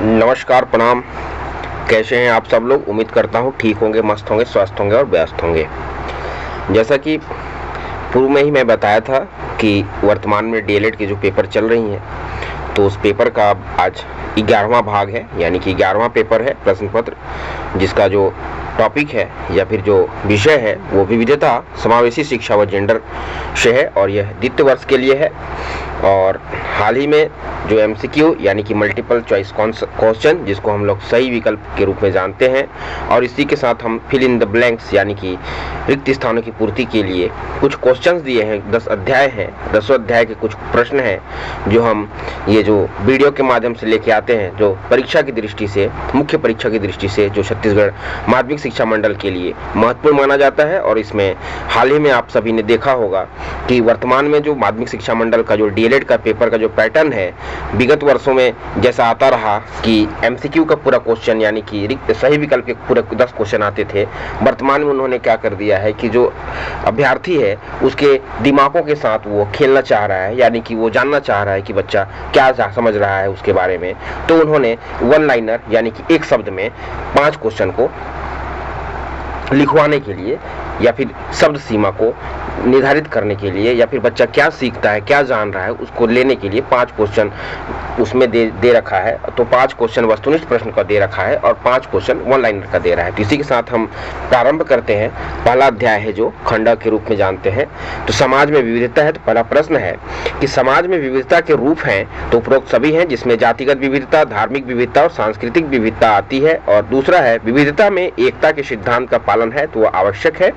नमस्कार, प्रणाम। कैसे हैं आप सब लोग? उम्मीद करता हूँ ठीक होंगे, मस्त होंगे, स्वस्थ होंगे और व्यस्त होंगे। जैसा कि पूर्व में ही मैं बताया था कि वर्तमान में डीएलएड के जो पेपर चल रही हैं, तो उस पेपर का आज 11वां भाग है, यानी कि 11वां पेपर है प्रश्न पत्र, जिसका जो टॉपिक है या फिर जो विषय है वो विविधता, समावेशी शिक्षा व जेंडर से है और यह द्वितीय वर्ष के लिए है। और हाल ही में जो एमसीक्यू यानी कि मल्टीपल चॉइस क्वेश्चन, जिसको हम लोग सही विकल्प के रूप में जानते हैं, और इसी के साथ हम फिल इन द ब्लैंक्स यानी कि रिक्त स्थानों की पूर्ति के लिए कुछ क्वेश्चंस दिए हैं। 10 अध्याय हैं, 10 अध्याय के कुछ प्रश्न हैं जो हम ये जो वीडियो के माध्यम से लेके आते हैं, जो परीक्षा की दृष्टि से, मुख्य परीक्षा की दृष्टि से जो छत्तीसगढ़ माध्यमिक शिक्षा मंडल के लिए महत्वपूर्ण माना जाता है। और इसमें हाल ही में आप सभी ने देखा होगा कि वर्तमान में जो माध्यमिक शिक्षा मंडल का जो डीएलएड का पेपर का जो पैटर्न है, विगत वर्षों में जैसा आता रहा कि एमसीक्यू का पूरा क्वेश्चन यानी कि रिक्त सही विकल्प के पूरे 10 क्वेश्चन आते थे, वर्तमान में उन्होंने क्या कर दिया है कि जो अभ्यर्थी है उसके दिमागों के साथ वो खेलना चाह रहा है, यानी कि वो जानना चाह रहा है कि बच्चा क्या समझ रहा है उसके बारे में। तो उन्होंने वन लाइनर यानी कि एक शब्द में 5 क्वेश्चन को लिखवाने के लिए या फिर शब्द सीमा को निर्धारित करने के लिए, या फिर बच्चा क्या सीखता है, क्या जान रहा है, उसको लेने के लिए 5 क्वेश्चन उसमें दे रखा है। तो 5 क्वेश्चन वस्तुनिष्ठ प्रश्न का दे रखा है और 5 क्वेश्चन वन लाइनर का दे रहा है। तो इसी के साथ हम प्रारंभ करते हैं। पहला अध्याय है जो खंड के रूप में जानते हैं। तो समाज में विविधता है। तो पहला प्रश्न है कि समाज में विविधता के रूप हैं, तो उपरोक्त सभी हैं, जिसमें जातिगत विविधता, धार्मिक विविधता और सांस्कृतिक विविधता आती है। और दूसरा है विविधता में एकता के सिद्धांत का पालन है, तो वह आवश्यक है।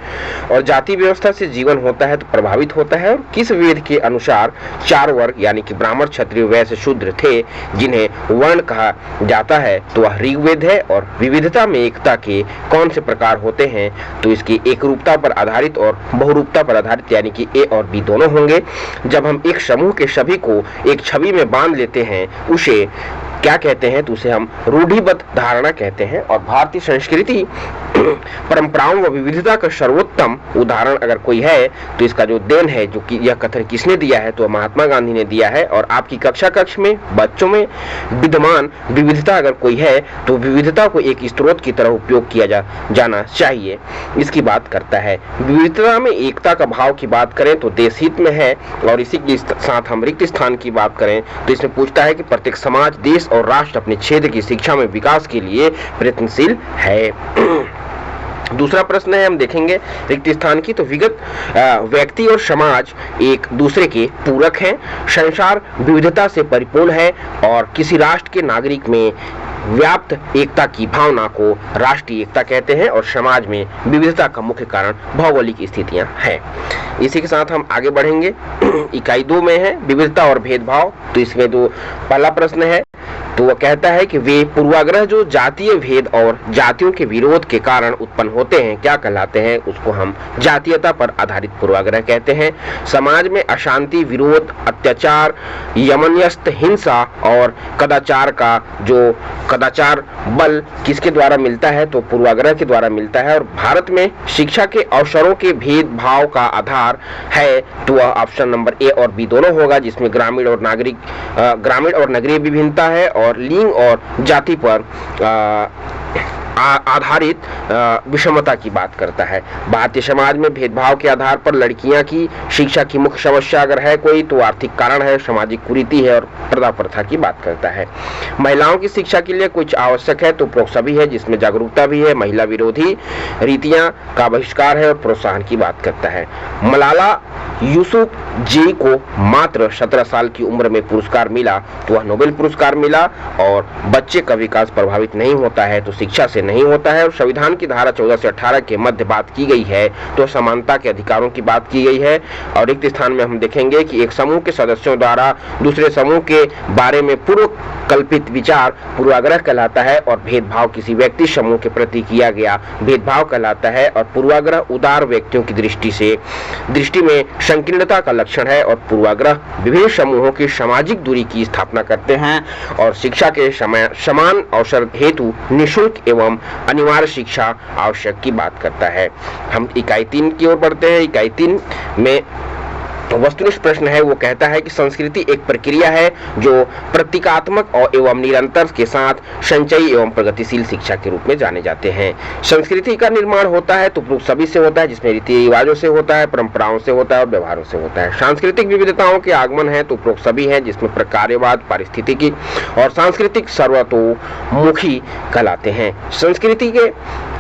और जाति व्यवस्था से जीवन होता है तो प्रभावित होता है। और किस वेद के अनुसार 4 वर्ग यानी कि ब्राह्मण, क्षत्रिय, वैश्य, शूद्र थे जिन्हें वर्ण कहा जाता है, तो वह ऋग्वेद है। और विविधता में एकता के कौन से प्रकार होते हैं, तो इसकी एकरूपता पर आधारित और बहुरूपता पर आधारित यानी कि ए और बी दोनों होंगे। जब हम एक समूह के सभी को एक छवि में बांध लेते हैं उसे क्या कहते हैं, तो उसे हम रूढ़िबद्ध धारणा कहते हैं। और भारतीय संस्कृति, परंपराओं व विविधता का सर्वोत्तम उदाहरण अगर कोई है तो इसका जो देन है, जो कि यह कथन किसने दिया है, तो महात्मा गांधी ने दिया है। और आपकी कक्ष में बच्चों में विद्यमान विविधता अगर कोई है तो विविधता को एक स्रोत की तरह उपयोग किया जाना चाहिए, इसकी बात करता है। विविधता में एकता का भाव की बात करें तो देश हित में है। और इसी के साथ हम रिक्त स्थान की बात करें तो इसमें पूछता है कि प्रत्येक समाज, देश और राष्ट्र अपने क्षेत्र की शिक्षा में विकास के लिए प्रयत्नशील है। दूसरा प्रश्न है, हम देखेंगे रिक्त स्थान की, तो विगत व्यक्ति और समाज एक दूसरे के पूरक हैं, संसार विविधता से परिपूर्ण है और किसी राष्ट्र के नागरिक में व्याप्त एकता की भावना को राष्ट्रीय एकता कहते हैं। और समाज में विविधता का मुख्य कारण भौगोलिक स्थितियां हैं। इसी के साथ हम आगे बढ़ेंगे। इकाई 2 में है विविधता और भेदभाव। तो इसमें जो पहला प्रश्न है तो वह कहता है कि वे पूर्वाग्रह जो जातीय भेद और जातियों के विरोध के कारण उत्पन्न होते हैं क्या कहलाते हैं, उसको हम जातीयता पर आधारित पूर्वाग्रह कहते हैं। समाज में अशांति, विरोध, अत्याचार, यमन्यस्त हिंसा और कदाचार का जो कदाचार बल किसके द्वारा मिलता है, तो पूर्वाग्रह के द्वारा मिलता है। और भारत में शिक्षा के अवसरों के भेदभाव का आधार है, तो वह ऑप्शन नंबर ए और बी दोनों होगा, जिसमें ग्रामीण और नगरीय विभिन्नता है और लिंग और जाति पर आधारित विषमता की बात करता है। भारतीय समाज में भेदभाव के आधार पर लड़कियां की शिक्षा की मुख्य समस्या अगर है कोई तो आर्थिक कारण है, सामाजिक कुरीति है और प्रथा प्रथा की बात करता है। महिलाओं की शिक्षा के लिए कुछ आवश्यक है, तो उपरोक्त सभी है, जिसमें जागरूकता भी है, महिला विरोधी रीतियां का बहिष्कार है और प्रोत्साहन की बात करता है। मलाला यूसुफजई को मात्र 17 साल की उम्र में पुरस्कार मिला, तो वह नोबेल पुरस्कार मिला। और बच्चे का विकास प्रभावित नहीं होता है तो शिक्षा से नहीं होता है। और संविधान की धारा 14 से 18 के मध्य बात की गई है तो समानता के अधिकारों की बात की गई है। और रिक्त स्थान में हम देखेंगे कि एक समूह के सदस्यों द्वारा दूसरे समूह के बारे में पूर्व कल्पित विचार पूर्वाग्रह कहलाता है। और भेदभाव किसी व्यक्ति समूह के प्रति किया गया भेदभाव कहलाता है। और पूर्वाग्रह उदार व्यक्तियों की दृष्टि में संकीर्णता का लक्षण है। और पूर्वाग्रह विभिन्न समूहों की सामाजिक दूरी की स्थापना करते हैं। और शिक्षा के समान अवसर हेतु निःशुल्क एवं अनिवार्य शिक्षा आवश्यक की बात करता है। हम इकाई 3 की ओर बढ़ते हैं। इकाई 3 में वस्तुनिष्ठ प्रश्न है वो कहता है कि संस्कृति एक प्रक्रिया है जो प्रतीकात्मक और एवं निरंतर के साथ संचयी एवं प्रगतिशील शिक्षा के रूप में जाने जाते हैं। संस्कृति का निर्माण होता है तो उपरोक्त सभी से होता है, जिसमें रीति रिवाजों से होता है, परंपराओं से होता है और व्यवहारों से होता है। सांस्कृतिक विविधताओं के आगमन है तो उपरोक्त सभी है, जिसमें प्रकार्यवाद, पारिस्थितिकी और सांस्कृतिक सर्वतोमुखी कहलाते हैं। संस्कृति के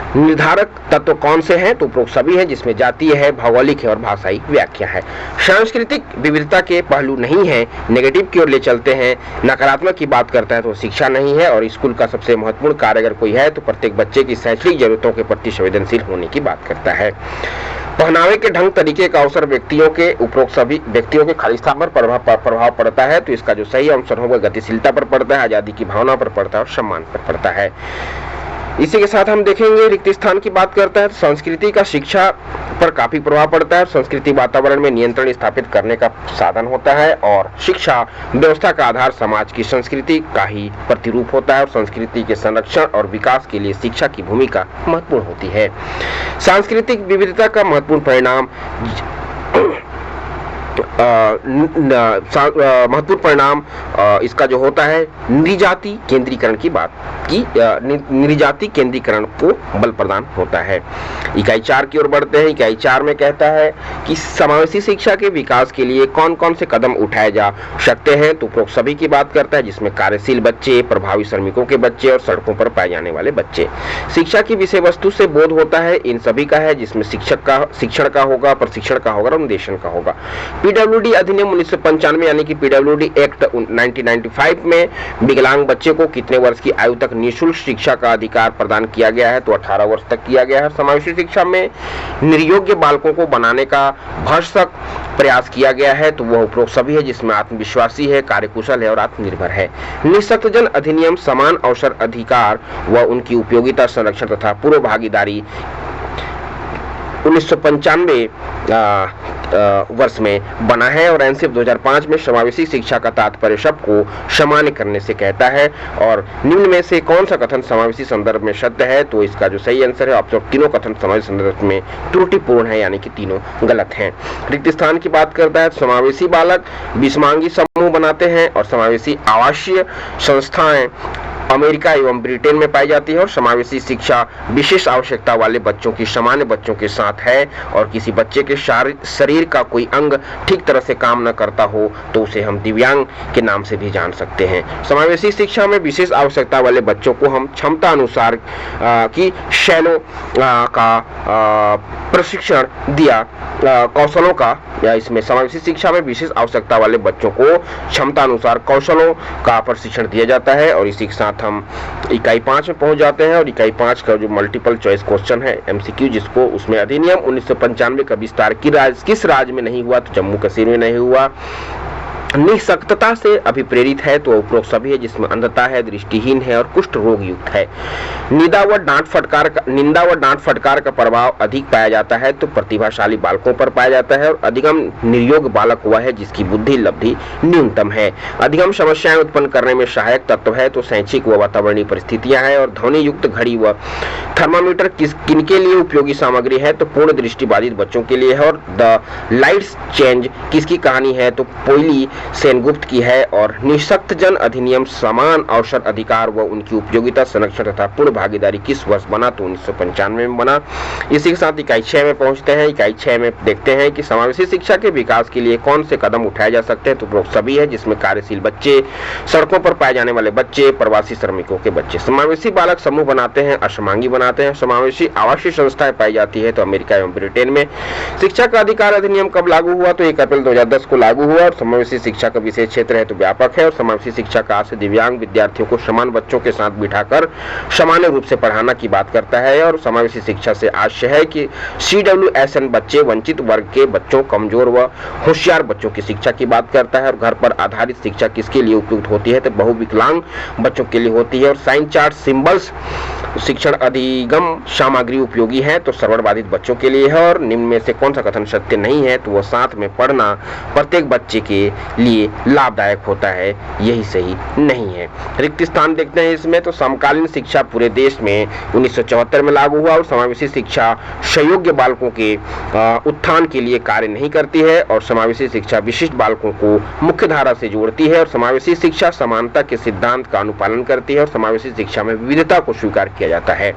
निर्धारक तत्व कौन से हैं तो उपरोक्त सभी हैं, जिसमें जातीय है, भौगोलिक है और भाषाई व्याख्या है। सांस्कृतिक विविधता के पहलू नहीं है, नेगेटिव की ओर ले चलते हैं। नकारात्मक की बात करता है तो शिक्षा नहीं है, और स्कूल का सबसे महत्वपूर्ण कार्य अगर कोई है तो प्रत्येक बच्चे की शैक्षणिक जरूरतों के प्रति संवेदनशील होने की बात करता है। पहनावे के ढंग, तरीके का अवसर व्यक्तियों के उपरोक्त सभी व्यक्तियों के खालिस्तान पर प्रभाव पड़ता है, तो इसका जो सही अवसर होगा गतिशीलता पर पड़ता है, आजादी की भावना पर पड़ता है और सम्मान पर पड़ता है। इसी के साथ हम देखेंगे रिक्त स्थान की बात करता है तो संस्कृति का शिक्षा पर काफी प्रभाव पड़ता है। संस्कृति वातावरण में नियंत्रण स्थापित करने का साधन होता है, और शिक्षा व्यवस्था का आधार समाज की संस्कृति का ही प्रतिरूप होता है, और संस्कृति के संरक्षण और विकास के लिए शिक्षा की भूमिका महत्वपूर्ण होती है। सांस्कृतिक विविधता का महत्वपूर्ण परिणाम इसका जो होता है नृजाति केंद्रीकरण की बात की, नृजाति केंद्रीकरण को बल प्रदान होता है। इकाई 4 की ओर बढ़ते हैं। इकाई 4 में कहता है कि समावेशी शिक्षा के विकास के लिए कौन कौन से कदम उठाए जा सकते हैं तो उपरोक्त सभी की बात करता है, जिसमें कार्यशील बच्चे, प्रभावी श्रमिकों के बच्चे और सड़कों पर पाए जाने वाले बच्चे। शिक्षा की विषय वस्तु से बोध होता है, इन सभी का है, जिसमें शिक्षण का होगा, प्रशिक्षण का होगा और अनुदेशन का होगा। पीडब्ल्यूडी अधिनियम 1995 यानी कि पीडब्ल्यूडी एक्ट 1995 में विकलांग बच्चे को कितने वर्ष की आयु तक निःशुल्क शिक्षा का अधिकार प्रदान किया गया है तो 18 वर्ष तक किया गया है। समावेशी शिक्षा में निर्योग्य बालकों को बनाने का भरसक प्रयास किया गया है तो वह उपरोक्त सभी है, जिसमें आत्मविश्वासी है, कार्यकुशल है और आत्मनिर्भर है। निःशक्तजन अधिनियम समान अवसर अधिकार व उनकी उपयोगिता, संरक्षण तथा पूर्व भागीदारी 1995 वर्ष में बना है, और एनसीएफ 2005 में समावेशी शिक्षा का तात्पर्य शब्द को सामान्य करने से कहता है। और निम्न में से कौन सा कथन समावेशी संदर्भ में सत्य है तो इसका जो सही आंसर है ऑप्शन तीनों कथन समावेशी संदर्भ में त्रुटिपूर्ण है, यानी कि तीनों गलत हैं। रिक्त स्थान की बात करता है, समावेशी बालक विषमांगी समूह बनाते हैं, और समावेशी आवासीय संस्थाएं अमेरिका एवं ब्रिटेन में पाई जाती है, और समावेशी शिक्षा विशेष आवश्यकता वाले बच्चों की सामान्य बच्चों के साथ है, और किसी बच्चे के शरीर का कोई अंग ठीक तरह से काम न करता हो तो उसे हम दिव्यांग के नाम से भी जान सकते हैं। समावेशी शिक्षा में विशेष आवश्यकता वाले बच्चों को हम क्षमता अनुसार की शैलों का प्रशिक्षण दिया, कौशलों का, या इसमें समावेशी शिक्षा में विशेष आवश्यकता वाले बच्चों को क्षमता अनुसार कौशलों का प्रशिक्षण दिया जाता है। और इसी के साथ हम इकाई 5 में पहुंच जाते हैं, और इकाई 5 का जो मल्टीपल चॉइस क्वेश्चन है एमसीक्यू, जिसको उसमें अधिनियम 1995 का विस्तार किस राज्य में नहीं हुआ तो जम्मू कश्मीर में नहीं हुआ। निःशक्तता से अभिप्रेरित है तो उपरोक्त सभी है, जिसमें अंधता है, दृष्टिहीन है और कुष्ठ रोग युक्त है। निंदा व डांट फटकार का प्रभाव अधिक पाया जाता है तो प्रतिभाशाली बालकों पर पाया जाता है, और अधिगम निर्योग बालक हुआ है जिसकी बुद्धि लब्धि न्यूनतम है। अधिगम समस्याएं उत्पन्न करने में सहायक तत्व है तो शैक्षिक व वातावरणीय परिस्थितियां हैं, और ध्वनि युक्त घड़ी व थर्मामीटर किनके लिए उपयोगी सामग्री है तो पूर्ण दृष्टि बाधित बच्चों के लिए है। और द लाइट्स चेंज किसकी कहानी है तो पोइली सेनगुप्त की है। और निःशक्तजन अधिनियम समान अवसर अधिकार व उनकी उपयोगिता, संरक्षण तथा पूर्ण भागीदारी किस वर्ष बना तो 1995 में बना। इसी के साथ इकाई 6 में पहुंचते हैं। इकाई 6 में देखते हैं कि समावेशी शिक्षा के विकास के लिए कौन से कदम उठाए जा सकते हैं तो उपरोक्त सभी है, जिसमें कार्यशील बच्चे, सड़कों पर पाए जाने वाले बच्चे, प्रवासी श्रमिकों के बच्चे। समावेशी बालक समूह बनाते हैं, असमांगी बनाते हैं। समावेशी आवासीय संस्थाएं पाई जाती है तो अमेरिका एवं ब्रिटेन में। शिक्षा का अधिकार अधिनियम कब लागू हुआ तो 1 अप्रैल 2010 को लागू हुआ, और समावेशी शिक्षा का विशेष क्षेत्र है तो व्यापक है, और समावेशी शिक्षा का से दिव्यांग विद्यार्थियों को समान बच्चों के साथ बिठाकर सामान्य रूप से पढ़ाना की बात करता है। और समावेशी शिक्षा से आशय है कि CWSN बच्चे, वंचित वर्ग के बच्चों, कमजोर व होशियार बच्चों की शिक्षा की बात करता है। और घर पर आधारित शिक्षा किसके लिए उपयुक्त होती है तो बहुविकलांग बच्चों के लिए होती है। और साइन चार्ट सिंबल्स शिक्षण अधिगम सामग्री उपयोगी है तो श्रवण बाधित बच्चों के लिए है। और निम्न में से कौन सा कथन सत्य नहीं है तो वह साथ में पढ़ना प्रत्येक बच्चे के लिए लाभदायक होता है, यही सही नहीं है। रिक्त स्थान देखते हैं इसमें, तो समकालीन शिक्षा पूरे देश में 1974 में लागू हुआ और समावेशी शिक्षा संयोग्य बालकों के उत्थान के लिए कार्य नहीं करती है और समावेशी शिक्षा विशिष्ट बालकों को मुख्य धारा से जोड़ती है और समावेशी शिक्षा समानता के सिद्धांत का अनुपालन करती है और समावेशी शिक्षा में विविधता को स्वीकार किया जाता है।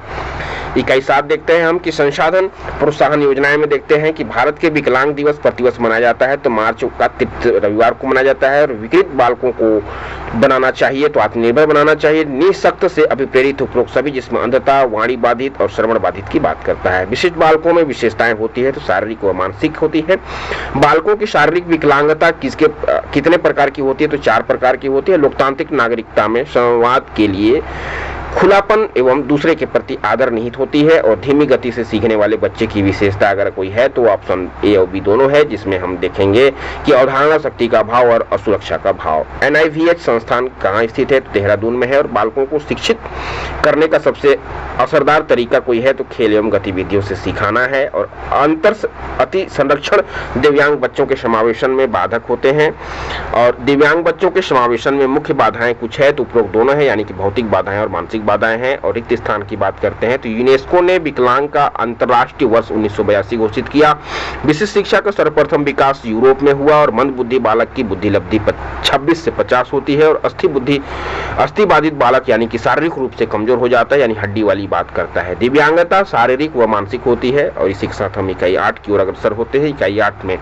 इकाई 7 देखते हैं हम कि संसाधन प्रोत्साहन योजनाएं में देखते हैं कि भारत के विकलांग दिवस प्रतिवर्ष मनाया जाता है, तो मार्च का तृतीय रविवार को मनाया जाता है और विकृत बालकों को बनाना चाहिए, तो आत्मनिर्भर बनाना चाहिए, निःशक्त से अभिप्रेरित उपरोक्त सभी, जिसमें अंधता, वाणी बाधित और श्रवण बाधित की बात करता है। विशिष्ट बालकों में विशेषताएं होती है, तो शारीरिक व मानसिक होती है। बालकों की शारीरिक विकलांगता कितने प्रकार की होती है, तो 4 प्रकार की होती है। लोकतांत्रिक नागरिकता में संवाद के लिए खुलापन एवं दूसरे के प्रति आदर निहित होती है और धीमी गति से सीखने वाले बच्चे की विशेषता अगर कोई है तो ऑप्शन ए और बी दोनों है, जिसमें हम देखेंगे कि अवधारणा शक्ति का भाव और असुरक्षा का भाव। NIVH संस्थान कहाँ स्थित है, तो देहरादून में है और बालकों को शिक्षित करने का सबसे असरदार तरीका कोई है तो खेल एवं गतिविधियों से सिखाना है और अंतर अति संरक्षण दिव्यांग बच्चों के समावेशन में बाधक होते हैं और दिव्यांग बच्चों के समावेशन में मुख्य बाधाएं कुछ है तो उपरोक्त दोनों है, यानी कि भौतिक बाधाएं और मानसिक बाधाएं हैं। और रिक्त स्थान की बात करते हैं तो यूनेस्को ने विकलांग का अंतर्राष्ट्रीय वर्ष 1982 घोषित किया। विशिष्ट शिक्षा का सर्वप्रथम विकास यूरोप में हुआ और मंद बुद्धि बालक की बुद्धि लब्धि 26 से 50 होती है और अस्थि बाधित बालक यानी कि शारीरिक रूप से कमजोर हो जाता है, यानी हड्डी वाली बात करता है। दिव्यांगता शारीरिक व मानसिक होती है और इसी के साथ हम इकाई 8 की ओर अग्रसर होते हैं। इकाई 8 में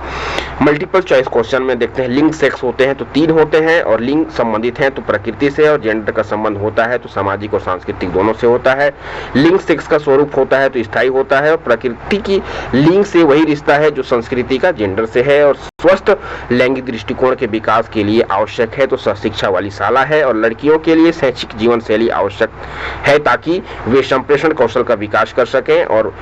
मल्टीपल चॉइस क्वेश्चन में देखते हैं लिंग सेक्स होते हैं तो 3 होते हैं और लिंग संबंधित हैं तो प्रकृति से और जेंडर का संबंध होता है तो सामाजिक और सांस्कृतिक दोनों से होता है। लिंग सेक्स का स्वरूप होता है तो स्थायी होता है और प्रकृति की लिंग से वही रिश्ता है जो संस्कृति का जेंडर से है और स्वस्थ लैंगिक दृष्टिकोण के विकास के लिए आवश्यक है तो शिक्षा वाली शाला है और लड़कियों के लिए शैक्षिक जीवन शैली आवश्यक है ताकि वे संप्रेषण कौशल का विकास कर सकें और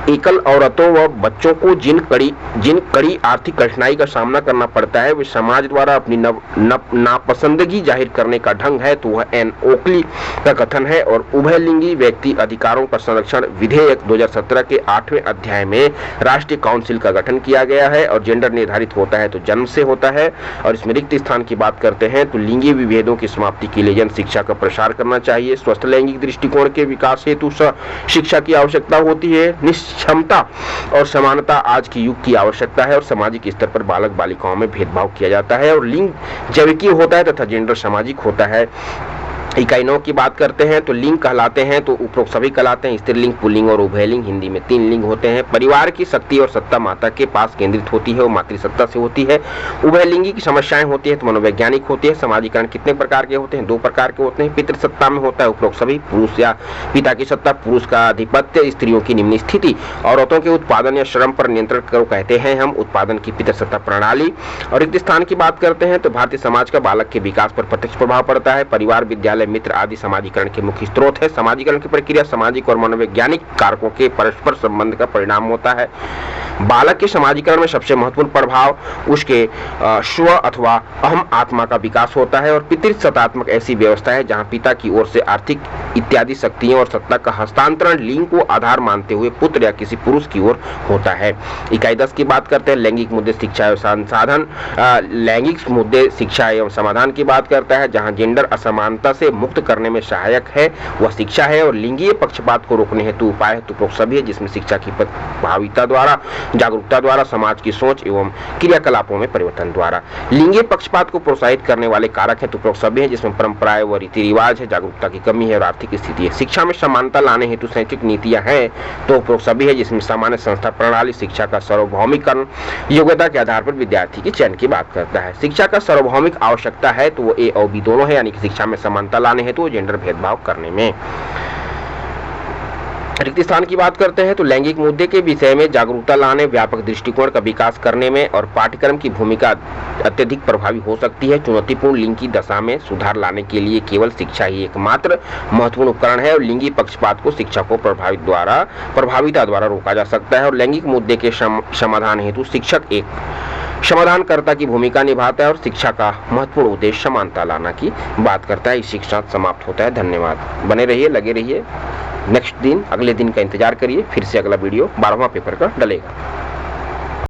एकल औरतों व बच्चों को जिन कड़ी आर्थिक कठिनाई का सामना करना पड़ता है वे समाज द्वारा अपनी नापसंदगी जाहिर करने का ढंग है तो वह एन ओकली का कथन है और उभयलिंगी व्यक्ति अधिकारों का संरक्षण विधेयक 2017 के 8वें अध्याय में राष्ट्रीय काउंसिल का गठन किया गया है और जेंडर निर्धारित होता है तो जन्म से होता है। और इसमें रिक्त स्थान की बात करते हैं तो लिंगी विभेदों की समाप्ति के लिए जन शिक्षा का प्रसार करना चाहिए। स्वस्थ लैंगिक दृष्टिकोण के विकास हेतु शिक्षा की आवश्यकता होती है। क्षमता और समानता आज की युग की आवश्यकता है और सामाजिक स्तर पर बालक बालिकाओं में भेदभाव किया जाता है और लिंग जैविकीय होता है तथा जेंडर सामाजिक होता है। इकाई 9 की बात करते हैं तो लिंग कहलाते हैं तो उपरोक्त सभी कहलाते हैं स्त्रीलिंग, पुल्लिंग और उभयलिंग। हिंदी में 3 लिंग होते हैं। परिवार की शक्ति और सत्ता माता के पास केंद्रित होती है और मातृसत्ता से होती है। उभयलिंगी की समस्याएं होती है तो मनोवैज्ञानिक होती है। समाजीकरण कितने प्रकार के होते हैं, 2 प्रकार के होते हैं। पितृसत्ता में होता है उपरोक्त सभी, पुरुष या पिता की सत्ता, पुरुष का आधिपत्य, स्त्रियों की निम्न स्थिति, औरतों के उत्पादन या श्रम पर नियंत्रण को कहते हैं हम उत्पादन की पितृसत्ता प्रणाली। और रिक्त स्थान की बात करते हैं तो भारतीय समाज का बालक के विकास पर प्रत्यक्ष प्रभाव पड़ता है। परिवार, विद्यालय, मित्र आदि समाजीकरण के मुख्य स्रोत है। समाजीकरण की प्रक्रिया सामाजिक और मनोवैज्ञानिक कारकों के परस्पर संबंध का परिणाम होता है। बालक के समाजीकरण में सबसे महत्वपूर्ण प्रभाव उसके स्व अथवा अहम आत्मा का विकास होता है और पितृसत्तात्मक ऐसी व्यवस्था है जहां पिता की ओर से आर्थिक इत्यादि शक्तियों और सत्ता का हस्तांतरण लिंग को आधार मानते हुए पुत्र या किसी पुरुष की ओर होता है। इकाई 10 की बात करते हैं लैंगिक मुद्दे शिक्षा एवं संसाधन। लैंगिक मुद्दे शिक्षा एवं समाधान की बात करता है जहां जेंडर असमानता से मुक्त करने में सहायक है वह शिक्षा है और लिंगीय पक्षपात को रोकने हेतु उपाय हेतु उपरोक्त सभी है जिसमें शिक्षा की प्रभाविता द्वारा, जागरूकता द्वारा, समाज की सोच एवं क्रियाकलापों में परिवर्तन द्वारा। लिंगीय पक्षपात को प्रोत्साहित करने वाले कारक हेतु उपरोक्त सभी है जिसमें परंपराएं व रीति रिवाज है, जागरूकता की कमी है और आर्थिक स्थिति है। शिक्षा में समानता लाने हेतु शैक्षिक नीतियां हैं तो उपरोक्त सभी है जिसमें सामान्य संस्था प्रणाली, शिक्षा का सार्वभौमिकरण, योग्यता के आधार पर विद्यार्थी के चयन की बात करता है। शिक्षा का सार्वभौमिक आवश्यकता है तो वो ए और बी दोनों है, यानी कि शिक्षा में समानता लाने हेतु जेंडर भेदभाव करने में। रिक्त स्थान की बात करते हैं तो लैंगिक मुद्दे के विषय में जागरूकता लाने, व्यापक दृष्टिकोण का विकास करने में और पाठ्यक्रम की भूमिका अत्यधिक प्रभावी हो सकती है। चुनौतीपूर्ण लिंग की दशा में सुधार लाने के लिए केवल शिक्षा ही एकमात्र महत्वपूर्ण उपकरण है और लिंगी पक्षपात को शिक्षा को प्रभाविता द्वारा रोका जा सकता है और लैंगिक मुद्दे के समाधान हेतु शिक्षक एक समाधानकर्ता की भूमिका निभाता है और शिक्षा का महत्वपूर्ण उद्देश्य समानता लाना की बात करता है। इस शिक्षा समाप्त होता है। धन्यवाद। बने रहिए, लगे रहिए। नेक्स्ट दिन, अगले दिन का इंतजार करिए, फिर से अगला वीडियो 12वां पेपर का डलेगा।